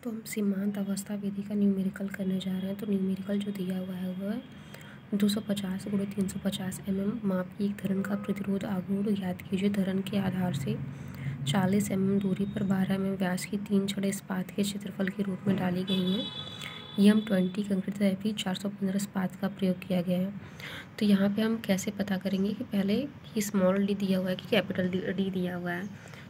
तो हम सीमांत अवस्था विधि का न्यूमेरिकल करने जा रहे हैं। तो न्यूमेरिकल जो दिया हुआ है वो है 250 × 350 mm माप की एक धरन का प्रतिरोध आघूर्ण ज्ञात कीजिए। धरन के आधार से 40 mm दूरी पर 12 mm व्यास की 3 छड़ें इस्पात के क्षेत्रफल के रूप में डाली गई हैं। EM20 कंक्रीट तथा Fe 415 इस्पात का प्रयोग किया गया है। तो यहाँ पे हम कैसे पता करेंगे कि पहले कि स्मॉल डी दिया हुआ है कि कैपिटल डी दिया हुआ है।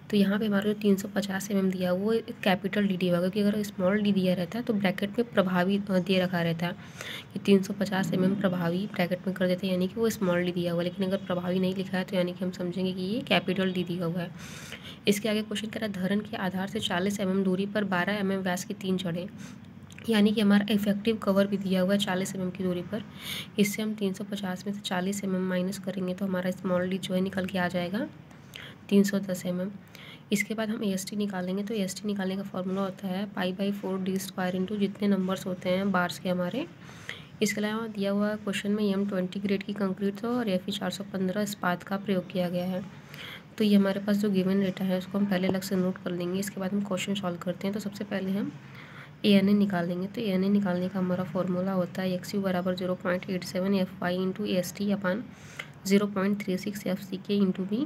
तो यहाँ पे हमारा जो 350 mm दिया हुआ वो कैपिटल डी दिया हुआ, क्योंकि अगर स्मॉल डी दिया रहता है तो ब्रैकेट में प्रभावी दे रखा रहता है कि 350 mm प्रभावी ब्रैकेट में कर देते हैं, यानी कि वो स्मॉल डी दिया हुआ है। लेकिन अगर प्रभावी नहीं लिखा है तो यानी कि हम समझेंगे कि ये कैपिटल डी दिया हुआ है। इसके आगे क्वेश्चन कह रहा है धरन के आधार से 40 mm दूरी पर 12 mm व्यास की 3 छड़ें, यानी कि हमारा इफेक्टिव कवर भी दिया हुआ है 40 mm की दूरी पर। इससे हम 350 में से 40 mm माइनस करेंगे तो हमारा स्मॉल डी जो है निकल के आ जाएगा 310 mm। इसके बाद हम AST निकालेंगे। तो AST निकालने का फॉर्मूला होता है π/4d² इंटू जितने नंबर्स होते हैं बार्स के हमारे। इसके अलावा दिया हुआ क्वेश्चन में EM20 ग्रेड की कंक्रीट और Fe 415 इस्पात का प्रयोग किया गया है। तो ये हमारे पास जो गिवन डेटा है उसको हम पहले अलग से नोट कर लेंगे। इसके बाद हम क्वेश्चन सॉल्व करते हैं। तो सबसे पहले हम ANA निकालेंगे। तो ANA निकालने का हमारा फॉर्मूला होता है XU बराबर 0.87 FY इंटू AST अपन 0.36 FCK इंटू B।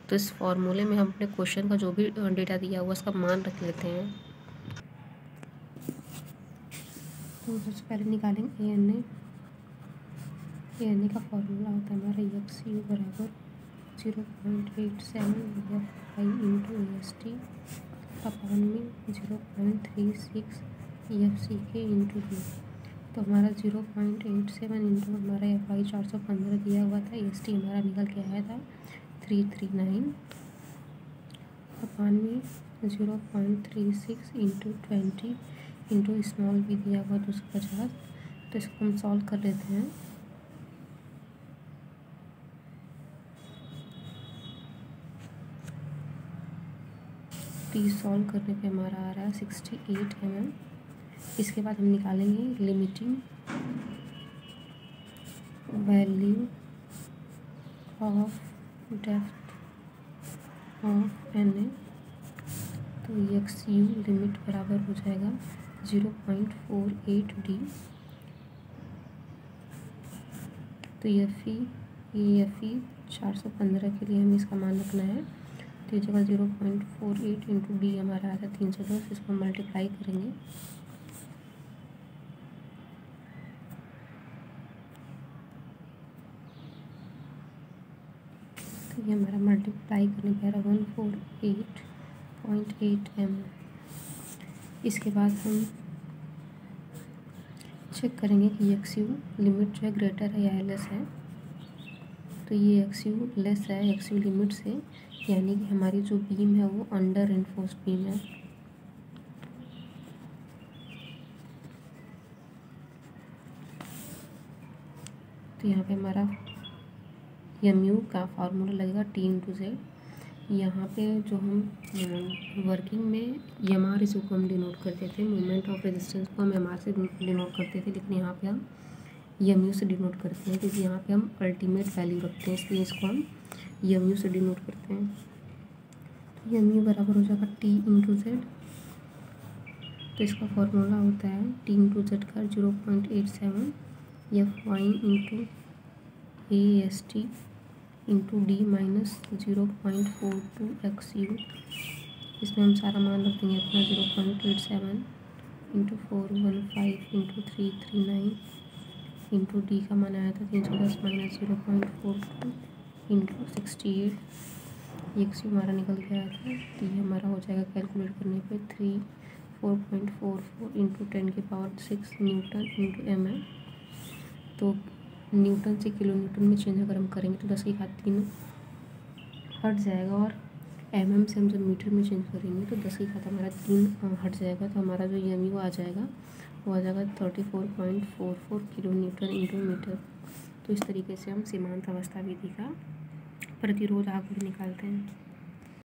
तो इस फॉर्मूले में हम अपने क्वेश्चन का जो भी डेटा दिया हुआ उसका मान रख लेते हैं। तो सबसे पहले निकालेंगे ANA। ANA का फॉर्मूला होता है हमारा XU बराबर 0.87 FY इंटू AST अपन में 0.36 FCK इंटू B। तो हमारा 0.87 इंटू हमारा FY 415 दिया हुआ था। AST हमारा निकल के आया था 339 अपन में 0.36 इंटू 20 इंटू स्मॉल भी दिया हुआ 250। तो इसको हम सॉल्व कर लेते हैं। सॉल्व करने पे हमारा आ रहा है 68 mm। इसके बाद हम निकालेंगे limiting value of depth of NA। तो XU लिमिट बराबर हो जाएगा 0.48D। तो Fe 415 के लिए हमें इसका मान रखना है। तो ये जगह 0.48 इंटू D हमारा आता है 310। इसको मल्टीप्लाई करेंगे तो ये हमारा मल्टीप्लाई करने पे आ रहा 148.8 mm। इसके बाद हम चेक करेंगे कि XU लिमिट जो है ग्रेटर है या लेस है। तो ये XU लेस है XU लिमिट से, यानी कि हमारी जो बीम है वो अंडर रेनफोर्स्ड बीम है। तो यहाँ पे हमारा MU का फार्मूला लगेगा T इंटू Z। यहाँ पे जो हम वर्किंग में MR इसको हम डिनोट करते थे, मोमेंट ऑफ रेजिस्टेंस को हम MR से डिनोट करते थे, लेकिन यहाँ पे हम MU से डिनोट करते हैं क्योंकि यहाँ पे हम अल्टीमेट वैल्यू रखते हैं, इसलिए इसको हम MU से डिनोट करते हैं। तो MU बराबर हो जाएगा T इंटू Z। तो इसका फॉर्मूला होता है T इंटू Z का 0.87 FY into AST into D minus 0.42 XU। इसमें हम सारा मान रख देंगे अपना 0.87 इंटू 415 इंटू 339 इंटू D का मान आया था 310 माइनस 0.42 इंटू 68। XU हमारा निकल के आया था। तो ये हमारा हो जाएगा कैलकुलेट करने पे 4.44 इंटू 10⁶ न्यूटन इंटू mm। तो न्यूटन से किलो न्यूटन में चेंज अगर हम करेंगे तो 10⁻³ हट जाएगा, और mm से हम जब मीटर में चेंज करेंगे तो 10⁻³ हमारा 3 हट जाएगा। तो हमारा जो MU आ जाएगा वो आ जाएगा 34.44 किलो न्यूटन इंटू मीटर। तो इस तरीके से हम सीमांत अवस्था विधि का प्रतिरोध आघूर्ण निकालते हैं।